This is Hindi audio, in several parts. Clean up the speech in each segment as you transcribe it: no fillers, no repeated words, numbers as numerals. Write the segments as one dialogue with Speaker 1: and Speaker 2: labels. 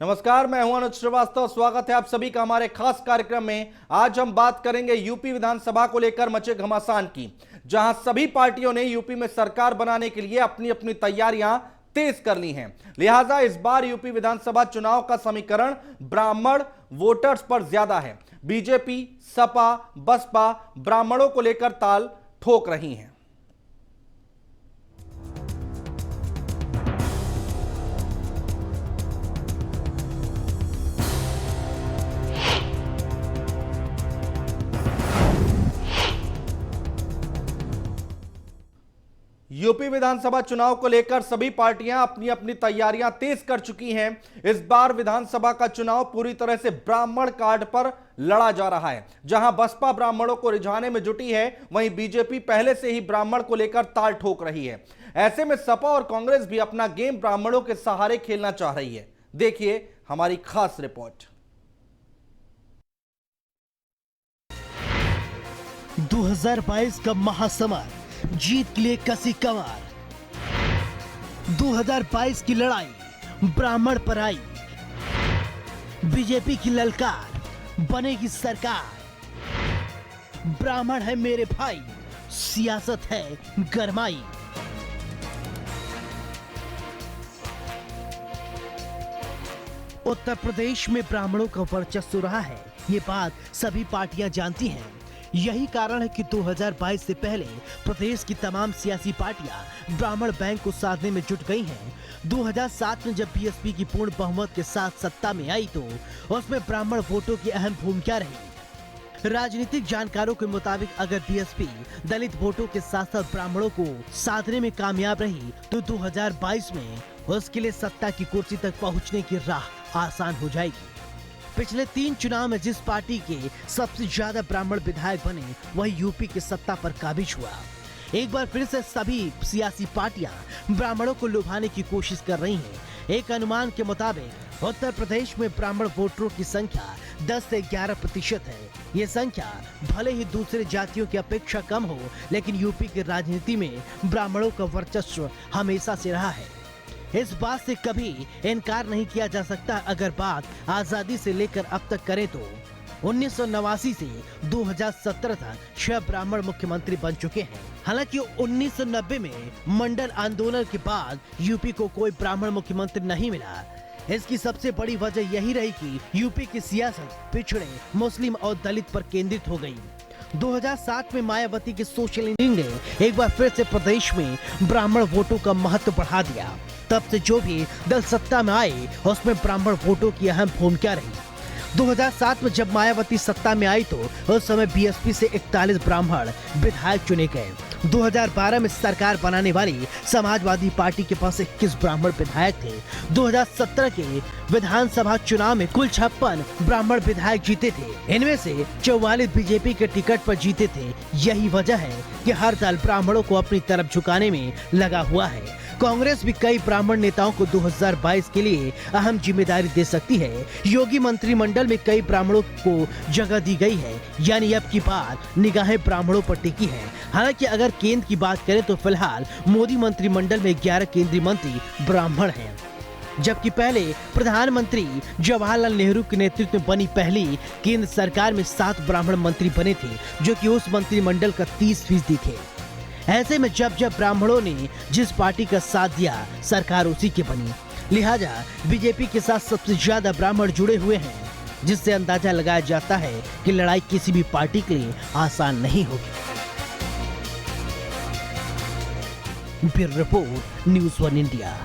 Speaker 1: नमस्कार, मैं हूं अनुज श्रीवास्तव। स्वागत है आप सभी का हमारे खास कार्यक्रम में। आज हम बात करेंगे यूपी विधानसभा को लेकर मचे घमासान की, जहां सभी पार्टियों ने यूपी में सरकार बनाने के लिए अपनी अपनी तैयारियां तेज कर ली हैं। लिहाजा इस बार यूपी विधानसभा चुनाव का समीकरण ब्राह्मण वोटर्स पर ज्यादा है। बीजेपी, सपा, बसपा ब्राह्मणों को लेकर ताल ठोक रही हैं। यूपी विधानसभा चुनाव को लेकर सभी पार्टियां अपनी अपनी तैयारियां तेज कर चुकी हैं। इस बार विधानसभा का चुनाव पूरी तरह से ब्राह्मण कार्ड पर लड़ा जा रहा है। जहां बसपा ब्राह्मणों को रिझाने में जुटी है, वहीं बीजेपी पहले से ही ब्राह्मण को लेकर ताल ठोक रही है। ऐसे में सपा और कांग्रेस भी अपना गेम ब्राह्मणों के सहारे खेलना चाह रही है। देखिए हमारी खास रिपोर्ट।
Speaker 2: 2022 का महासमर, जीत के लिए कसी कमर। 2022 की लड़ाई ब्राह्मण पर आई। बीजेपी की ललकार, बनेगी सरकार। ब्राह्मण है मेरे भाई, सियासत है गरमाई। उत्तर प्रदेश में ब्राह्मणों का वर्चस्व रहा है, ये बात सभी पार्टियां जानती हैं। यही कारण है कि 2022 से पहले प्रदेश की तमाम सियासी पार्टियां ब्राह्मण बैंक को साधने में जुट गई हैं। 2007 में जब बीएसपी की पूर्ण बहुमत के साथ सत्ता में आई तो उसमें ब्राह्मण वोटों की अहम भूमिका रही। राजनीतिक जानकारों के मुताबिक अगर बीएसपी दलित वोटों के साथ साथ ब्राह्मणों को साधने में कामयाब रही तो 2022 में उसके लिए सत्ता की कुर्सी तक पहुंचने की राह आसान हो जाएगी। पिछले 3 चुनाव में जिस पार्टी के सबसे ज्यादा ब्राह्मण विधायक बने, वही यूपी के सत्ता पर काबिज हुआ। एक बार फिर से सभी सियासी पार्टियां ब्राह्मणों को लुभाने की कोशिश कर रही हैं। एक अनुमान के मुताबिक उत्तर प्रदेश में ब्राह्मण वोटरों की संख्या 10 से 11% है। ये संख्या भले ही दूसरे जातियों की अपेक्षा कम हो, लेकिन यूपी की राजनीति में ब्राह्मणों का वर्चस्व हमेशा से रहा है। इस बात से कभी इनकार नहीं किया जा सकता। अगर बात आजादी से लेकर अब तक करें तो 1989 से 2017 तक 6 ब्राह्मण मुख्यमंत्री बन चुके हैं। हालांकि 1990 में मंडल आंदोलन के बाद यूपी को कोई ब्राह्मण मुख्यमंत्री नहीं मिला। इसकी सबसे बड़ी वजह यही रही कि यूपी की सियासत पिछड़े, मुस्लिम और दलित पर केंद्रित हो गई। 2007 में मायावती के सोशल इंजीनियरिंग ने एक बार फिर से प्रदेश में ब्राह्मण वोटों का महत्व बढ़ा दिया। तब से जो भी दल सत्ता में आए उसमें ब्राह्मण वोटों की अहम भूमिका रही। 2007 में जब मायावती सत्ता में आई तो उस समय बीएसपी से 41 ब्राह्मण विधायक चुने गए। 2012 में सरकार बनाने वाली समाजवादी पार्टी के पास 21 ब्राह्मण विधायक थे। 2017 के विधानसभा चुनाव में कुल 56 ब्राह्मण विधायक जीते थे। इनमें से 44 बीजेपी के टिकट पर जीते थे। यही वजह है कि हर दल ब्राह्मणों को अपनी तरफ झुकाने में लगा हुआ है। कांग्रेस भी कई ब्राह्मण नेताओं को 2022 के लिए अहम जिम्मेदारी दे सकती है। योगी मंत्रिमंडल में कई ब्राह्मणों को जगह दी गई है, यानी अब की बार निगाहें ब्राह्मणों पर टिकी हैं। हालांकि अगर केंद्र की बात करें तो फिलहाल मोदी मंत्रिमंडल में 11 केंद्रीय मंत्री ब्राह्मण हैं, जबकि पहले प्रधानमंत्री जवाहरलाल नेहरू के नेतृत्व में बनी पहली केंद्र सरकार में 7 ब्राह्मण मंत्री बने थे, जो कि उस मंत्रिमंडल का 30% थे। ऐसे में जब जब ब्राह्मणों ने जिस पार्टी का साथ दिया, सरकार उसी की बनी। लिहाजा बीजेपी के साथ सबसे ज्यादा ब्राह्मण जुड़े हुए हैं, जिससे अंदाजा लगाया जाता है कि लड़ाई किसी भी पार्टी के लिए आसान नहीं होगी। Bureau report, news 1 India.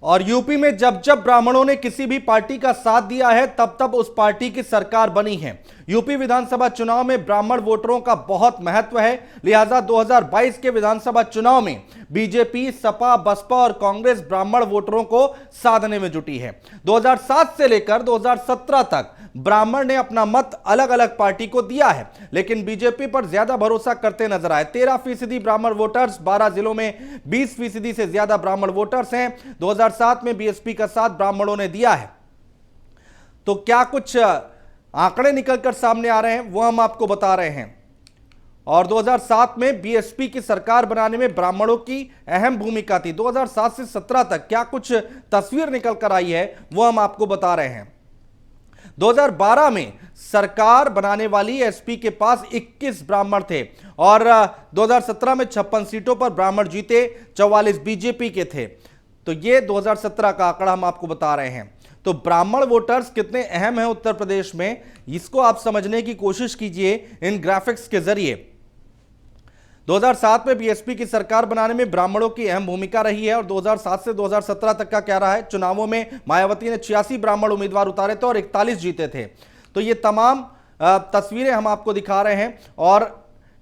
Speaker 1: और यूपी में जब जब ब्राह्मणों ने किसी भी पार्टी का साथ दिया है, तब तब उस पार्टी की सरकार बनी है। यूपी विधानसभा चुनाव में ब्राह्मण वोटरों का बहुत महत्व है। लिहाजा 2022 के विधानसभा चुनाव में बीजेपी, सपा, बसपा और कांग्रेस ब्राह्मण वोटरों को साधने में जुटी है। 2007 से लेकर 2017 तक ब्राह्मण ने अपना मत अलग अलग पार्टी को दिया है, लेकिन बीजेपी पर ज्यादा भरोसा करते नजर आए। 13% ब्राह्मण वोटर्स, 12 जिलों में 20% से ज्यादा ब्राह्मण वोटर्स हैं। 2007 में बीएसपी का साथ ब्राह्मणों ने दिया है। तो क्या कुछ आंकड़े निकलकर सामने आ रहे हैं, वो हम आपको बता रहे हैं। और 2007 में बीएसपी की सरकार बनाने में ब्राह्मणों की अहम भूमिका थी। 2007 से 17 तक क्या कुछ तस्वीर निकल कर आई है वो हम आपको बता रहे हैं। 2012 में सरकार बनाने वाली एसपी के पास 21 ब्राह्मण थे और 2017 में 56 सीटों पर ब्राह्मण जीते, 44 बीजेपी के थे। तो ये 2017 का आंकड़ा हम आपको बता रहे हैं। तो ब्राह्मण वोटर्स कितने अहम हैं उत्तर प्रदेश में, इसको आप समझने की कोशिश कीजिए इन ग्राफिक्स के जरिए। 2007 में बीएसपी की सरकार बनाने में ब्राह्मणों की अहम भूमिका रही है और 2007 से 2017 तक का क्या रहा है। चुनावों में मायावती ने 86 ब्राह्मण उम्मीदवार उतारे थे और 41 जीते थे। तो ये तमाम तस्वीरें हम आपको दिखा रहे हैं और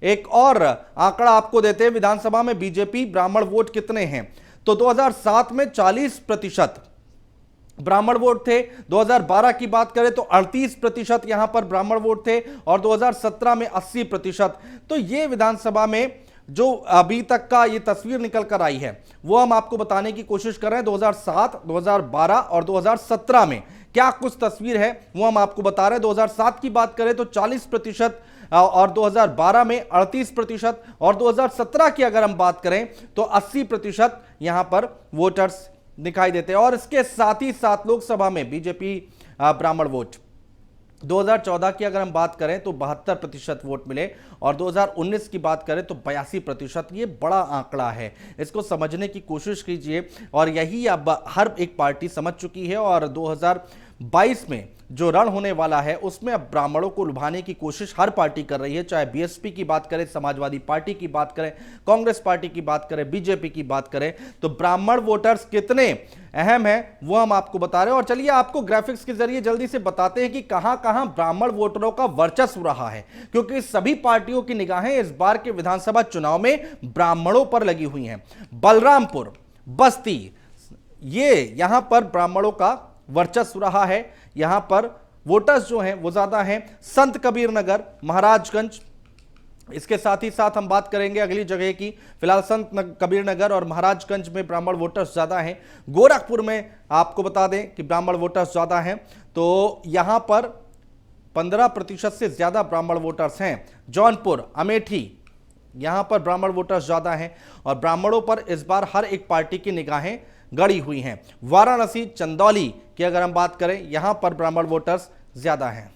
Speaker 1: एक और आंकड़ा आपको देते हैं विधानसभा में बीजेपी ब्राह्मण वोट कितने हैं। तो 2007 में 40% ब्राह्मण वोट थे, 2012 की बात करें तो 38% यहां पर ब्राह्मण वोट थे और 2017 में 80%। तो ये विधानसभा में जो अभी तक का ये तस्वीर निकल कर आई है वो हम आपको बताने की कोशिश कर रहे हैं। 2007, 2012 और 2017 में क्या कुछ तस्वीर है वो हम आपको बता रहे हैं। 2007 की बात करें तो 40% और 2012 में 38% और 2017 की अगर हम बात करें तो 80% यहां पर वोटर्स दिखाई देते हैं। और इसके साथ ही साथ लोकसभा में बीजेपी ब्राह्मण वोट 2014 की अगर हम बात करें तो 72% वोट मिले और 2019 की बात करें तो 82%। ये बड़ा आंकड़ा है, इसको समझने की कोशिश कीजिए और यही अब हर एक पार्टी समझ चुकी है। और 2022 में जो रण होने वाला है उसमें अब ब्राह्मणों को लुभाने की कोशिश हर पार्टी कर रही है, चाहे बीएसपी की बात करें, समाजवादी पार्टी की बात करें, कांग्रेस पार्टी की बात करें, बीजेपी की बात करें। तो ब्राह्मण वोटर्स कितने अहम हैं वो हम आपको बता रहे हैं। और चलिए आपको ग्राफिक्स के जरिए जल्दी से बताते हैं कि कहां कहां ब्राह्मण वोटरों का वर्चस्व रहा है, क्योंकि सभी पार्टियों की निगाहें इस बार के विधानसभा चुनाव में ब्राह्मणों पर लगी हुई हैं। बलरामपुर, बस्ती, ये यहां पर ब्राह्मणों का वर्चस्व रहा है, यहां पर वोटर्स जो हैं वो ज्यादा हैं। संत कबीर नगर, महाराजगंज, इसके साथ ही साथ हम बात करेंगे अगली जगह की। फिलहाल संत कबीर नगर और महाराजगंज में ब्राह्मण वोटर्स ज्यादा हैं। गोरखपुर में आपको बता दें कि ब्राह्मण वोटर्स ज्यादा हैं, तो यहां पर 15% से ज्यादा ब्राह्मण वोटर्स हैं। जौनपुर, अमेठी, यहां पर ब्राह्मण वोटर्स ज्यादा हैं और ब्राह्मणों पर इस बार हर एक पार्टी की निगाहें गड़ी हुई हैं। वाराणसी, चंदौली की अगर हम बात करें, यहां पर ब्राह्मण वोटर्स ज्यादा हैं।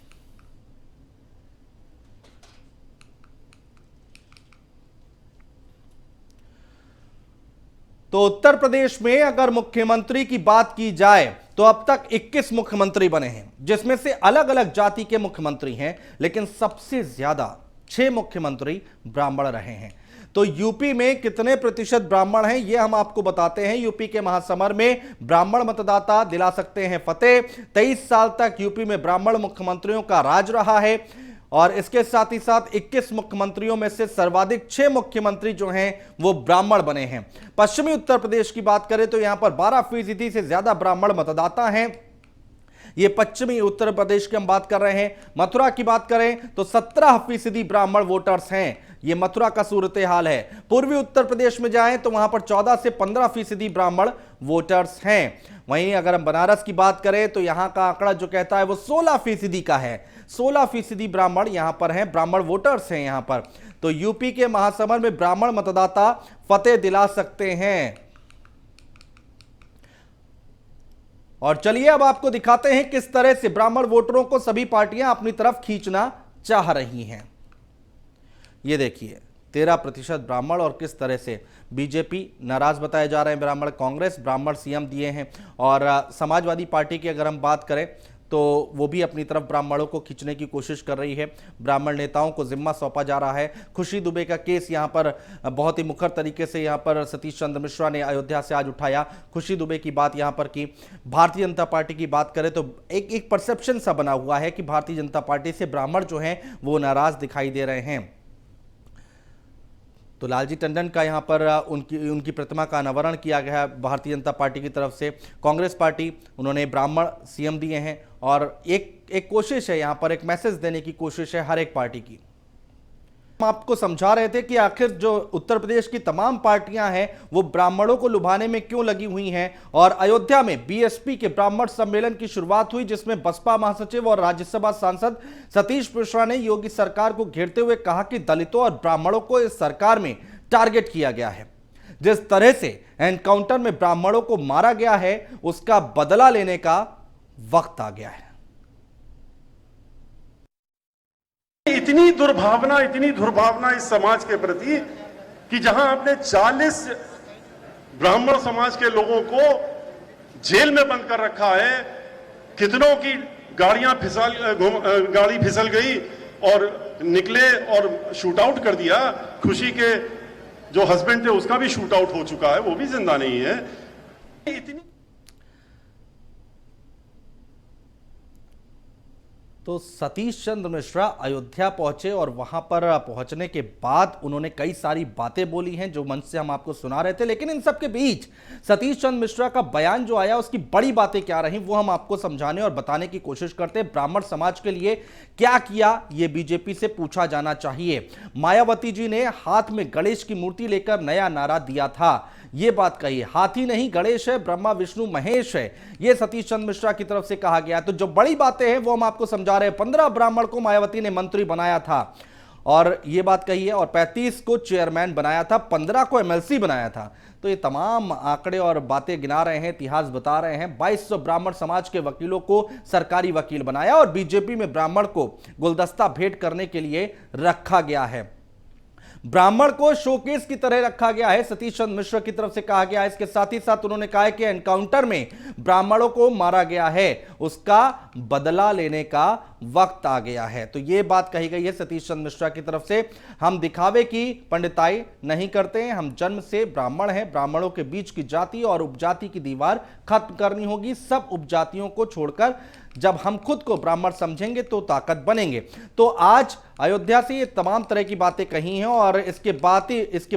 Speaker 1: तो उत्तर प्रदेश में अगर मुख्यमंत्री की बात की जाए तो अब तक 21 मुख्यमंत्री बने हैं, जिसमें से अलग अलग जाति के मुख्यमंत्री हैं, लेकिन सबसे ज्यादा 6 मुख्यमंत्री ब्राह्मण रहे हैं। तो यूपी में कितने प्रतिशत ब्राह्मण हैं ये हम आपको बताते हैं। यूपी के महासमर में ब्राह्मण मतदाता दिला सकते हैं फतेह। 23 साल तक यूपी में ब्राह्मण मुख्यमंत्रियों का राज रहा है और इसके साथ ही साथ 21 मुख्यमंत्रियों में से सर्वाधिक 6 मुख्यमंत्री जो हैं वो ब्राह्मण बने हैं। पश्चिमी उत्तर प्रदेश की बात करें तो यहां पर 12% से ज्यादा ब्राह्मण मतदाता हैं। ये पश्चिमी उत्तर प्रदेश की हम बात कर रहे हैं। मथुरा की बात करें तो 17% ब्राह्मण वोटर्स हैं। ये मथुरा का सूरत हाल है। पूर्वी उत्तर प्रदेश में जाएं तो वहां पर 14 से 15% ब्राह्मण वोटर्स हैं। वहीं अगर हम बनारस की बात करें तो यहां का आंकड़ा जो कहता है वो 16% का है। 16% ब्राह्मण यहां पर हैं, ब्राह्मण वोटर्स हैं यहां पर। तो यूपी के महासमर में ब्राह्मण मतदाता फतेह दिला सकते हैं। और चलिए अब आपको दिखाते हैं किस तरह से ब्राह्मण वोटरों को सभी पार्टियां अपनी तरफ खींचना चाह रही हैं। ये देखिए 13% ब्राह्मण और किस तरह से बीजेपी नाराज बताए जा रहे हैं ब्राह्मण। कांग्रेस ब्राह्मण सीएम दिए हैं और समाजवादी पार्टी की अगर हम बात करें तो वो भी अपनी तरफ ब्राह्मणों को खींचने की कोशिश कर रही है। ब्राह्मण नेताओं को जिम्मा सौंपा जा रहा है। खुशी दुबे का केस यहाँ पर बहुत ही मुखर तरीके से यहाँ पर सतीश चंद्र मिश्रा ने अयोध्या से आज उठाया। खुशी दुबे की बात यहाँ पर की। भारतीय जनता पार्टी की बात करें तो एक परसेप्शन सा बना हुआ है कि भारतीय जनता पार्टी से ब्राह्मण जो हैं वो नाराज दिखाई दे रहे हैं। तो लालजी टंडन का यहाँ पर उनकी प्रतिमा का अनावरण किया गया है भारतीय जनता पार्टी की तरफ से। कांग्रेस पार्टी, उन्होंने ब्राह्मण सीएम दिए हैं और एक कोशिश है यहाँ पर, एक मैसेज देने की कोशिश है हर एक पार्टी की। हम आपको समझा रहे थे कि आखिर जो उत्तर प्रदेश की तमाम पार्टियां हैं वो ब्राह्मणों को लुभाने में क्यों लगी हुई हैं। और अयोध्या में बीएसपी के ब्राह्मण सम्मेलन की शुरुआत हुई, जिसमें बसपा महासचिव और राज्यसभा सांसद सतीश मिश्रा ने योगी सरकार को घेरते हुए कहा कि दलितों और ब्राह्मणों को इस सरकार में टारगेट किया गया है। जिस तरह से एनकाउंटर में ब्राह्मणों को मारा गया है उसका बदला लेने का वक्त आ गया है।
Speaker 3: इतनी दुर्भावना इस समाज के प्रति कि जहां आपने 40 ब्राह्मण समाज के लोगों को जेल में बंद कर रखा है, कितनों की गाड़ी फिसल गई और निकले और शूट आउट कर दिया। खुशी के जो हस्बैंड थे उसका भी शूट आउट हो चुका है, वो भी जिंदा नहीं है। इतनी
Speaker 1: तो सतीश चंद्र मिश्रा अयोध्या पहुंचे और वहां पर पहुंचने के बाद उन्होंने कई सारी बातें बोली हैं जो मंच से हम आपको सुना रहे थे। लेकिन इन सब के बीच सतीश चंद्र मिश्रा का बयान जो आया उसकी बड़ी बातें क्या रही वो हम आपको समझाने और बताने की कोशिश करते हैं। ब्राह्मण समाज के लिए क्या किया ये बीजेपी से पूछा जाना चाहिए। मायावती जी ने हाथ में गणेश की मूर्ति लेकर नया नारा दिया था, ये बात कही, हाथी नहीं गणेश है, ब्रह्मा विष्णु महेश है, ये सतीश चंद्र मिश्रा की तरफ से कहा गया। तो जो बड़ी बातें हैं वो हम आपको समझा रहे हैं। 15 ब्राह्मण को मायावती ने मंत्री बनाया था और ये बात कही है, और 35 को चेयरमैन बनाया था, 15 को एमएलसी बनाया था। तो ये तमाम आंकड़े और बातें गिना रहे हैं, इतिहास बता रहे हैं। 2200 ब्राह्मण समाज के वकीलों को सरकारी वकील बनाया और बीजेपी में ब्राह्मण को गुलदस्ता भेंट करने के लिए रखा गया है। ब्राह्मण को शोकेस की तरह रखा गया है, सतीश चंद्र मिश्रा की तरफ से कहा गया है। इसके साथ ही साथ उन्होंने कहा है कि एनकाउंटर में ब्राह्मणों को मारा गया है, उसका बदला लेने का वक्त आ गया है। तो यह बात कही गई है सतीश चंद्र मिश्रा की तरफ से। हम दिखावे की पंडिताई नहीं करते हैं, हम जन्म से ब्राह्मण हैं। ब्राह्मणों के बीच की जाति और उपजाति की दीवार खत्म करनी होगी। सब उपजातियों को छोड़कर जब हम खुद को ब्राह्मण समझेंगे तो ताकत बनेंगे। तो आज अयोध्या से ये तमाम तरह की बातें कही हैं और इसके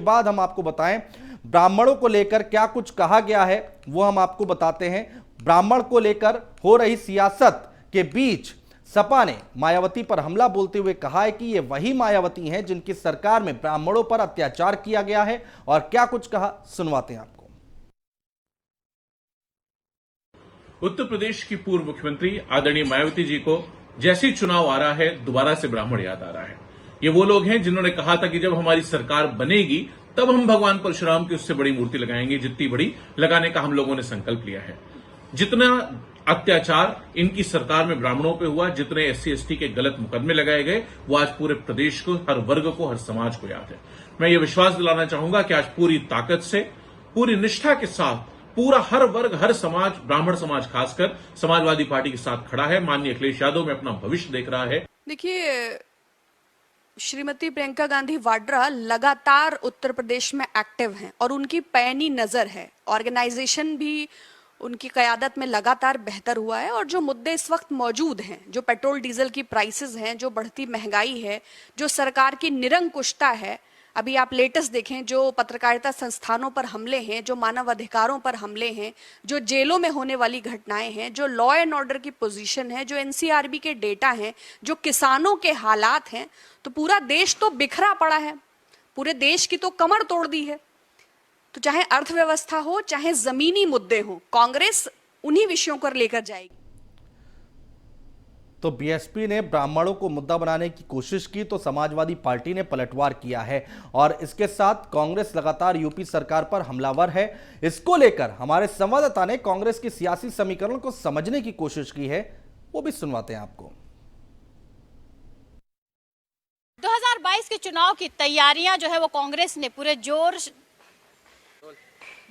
Speaker 1: बाद हम आपको बताएं ब्राह्मणों को लेकर क्या कुछ कहा गया है वो हम आपको बताते हैं। ब्राह्मण को लेकर हो रही सियासत के बीच सपा ने मायावती पर हमला बोलते हुए कहा है कि ये वही मायावती हैं जिनकी सरकार में ब्राह्मणों पर अत्याचार किया गया है। और क्या कुछ कहा सुनवाते हैं आपको।
Speaker 4: उत्तर प्रदेश की पूर्व मुख्यमंत्री आदरणीय मायावती जी को जैसे ही चुनाव आ रहा है दोबारा से ब्राह्मण याद आ रहा है। ये वो लोग हैं जिन्होंने कहा था कि जब हमारी सरकार बनेगी तब हम भगवान परशुराम की उससे बड़ी मूर्ति लगाएंगे, जितनी बड़ी लगाने का हम लोगों ने संकल्प लिया है। जितना अत्याचार इनकी सरकार में ब्राह्मणों पे हुआ, जितने एससी एसटी के गलत मुकदमे लगाए गए, वो आज पूरे प्रदेश को, हर वर्ग को, हर समाज को याद है। मैं ये विश्वास दिलाना चाहूंगा कि आज पूरी ताकत से, पूरी निष्ठा के साथ पूरा हर वर्ग, हर समाज, ब्राह्मण समाज खासकर समाजवादी पार्टी के साथ खड़ा है। माननीय अखिलेश यादव में अपना भविष्य देख रहा है।
Speaker 5: देखिए, श्रीमती प्रियंका गांधी वाड्रा लगातार उत्तर प्रदेश में एक्टिव हैं और उनकी पैनी नजर है। ऑर्गेनाइजेशन भी उनकी क़यादत में लगातार बेहतर हुआ है। और जो मुद्दे इस वक्त मौजूद हैं, जो पेट्रोल डीजल की प्राइसेस हैं, जो बढ़ती महंगाई है, जो सरकार की निरंकुशता है, अभी आप लेटेस्ट देखें जो पत्रकारिता संस्थानों पर हमले हैं, जो मानव अधिकारों पर हमले हैं, जो जेलों में होने वाली घटनाएं हैं, जो लॉ एंड ऑर्डर की पोजीशन है, जो एनसीआरबी के डेटा हैं, जो किसानों के हालात हैं, तो पूरा देश तो बिखरा पड़ा है। पूरे देश की तो कमर तोड़ दी है। तो चाहे अर्थव्यवस्था हो, चाहे जमीनी मुद्दे हो, कांग्रेस उन्हीं विषयों पर लेकर जाएगी।
Speaker 1: तो बीएसपी ने ब्राह्मणों को मुद्दा बनाने की कोशिश की तो समाजवादी पार्टी ने पलटवार किया है और इसके साथ कांग्रेस लगातार यूपी सरकार पर हमलावर है। इसको लेकर हमारे संवाददाता ने कांग्रेस के सियासी समीकरण को समझने की कोशिश की है, वो भी सुनवाते हैं आपको।
Speaker 6: 2022 के चुनाव की तैयारियां जो है वो कांग्रेस ने पूरे जोर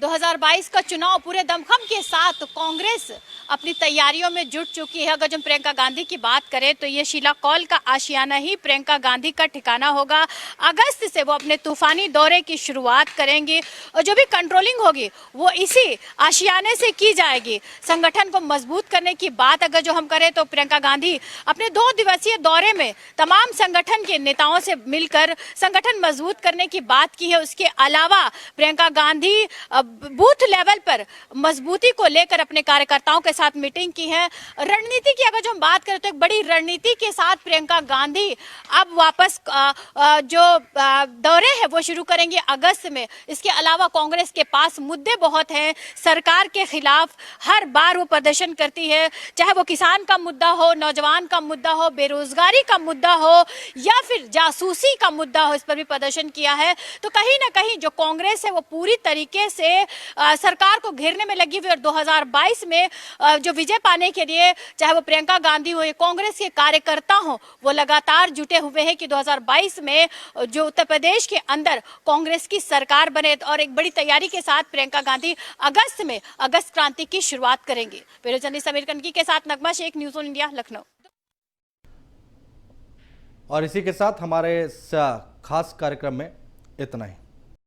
Speaker 6: 2022 का चुनाव पूरे दमखम के साथ कांग्रेस अपनी तैयारियों में जुट चुकी है। अगर जब प्रियंका गांधी की बात करें तो ये शीला कौल का आशियाना ही प्रियंका गांधी का ठिकाना होगा। अगस्त से वो अपने तूफानी दौरे की शुरुआत करेंगी और जो भी कंट्रोलिंग होगी वो इसी आशियाने से की जाएगी। संगठन को मजबूत करने की बात अगर जो हम करें तो प्रियंका गांधी अपने 2 दिवसीय दौरे में तमाम संगठन के नेताओं से मिलकर संगठन मजबूत करने की बात की है। उसके अलावा प्रियंका गांधी बूथ लेवल पर मजबूती को लेकर अपने कार्यकर्ताओं के साथ मीटिंग की है। रणनीति की अगर जो हम बात करें तो एक बड़ी रणनीति के साथ प्रियंका गांधी अब वापस जो दौरे है वो शुरू करेंगे अगस्त में। इसके अलावा कांग्रेस के पास मुद्दे बहुत हैं, सरकार के खिलाफ हर बार वो प्रदर्शन करती है, चाहे वो किसान का मुद्दा हो, नौजवान का मुद्दा हो, बेरोजगारी का मुद्दा हो या फिर जासूसी का मुद्दा हो, इस पर भी प्रदर्शन किया है। तो कहीं ना कहीं जो कांग्रेस है वो पूरी तरीके से सरकार को घेरने में लगी हुई और 2022 में जो विजय पाने के लिए चाहे वो प्रियंका गांधी हो या कांग्रेस के कार्यकर्ता हो वो लगातार जुटे हुए हैं कि 2022 में जो उत्तर प्रदेश के अंदर कांग्रेस की सरकार बने। और एक बड़ी तैयारी के साथ प्रियंका गांधी अगस्त में अगस्त क्रांति की शुरुआत करेंगे। ब्यूरो जर्नलिस्ट समीर कनकी के साथ Nagma Shaikh, news on India, Lucknow.
Speaker 1: और इसी के साथ हमारे इस खास कार्यक्रम में इतना ही।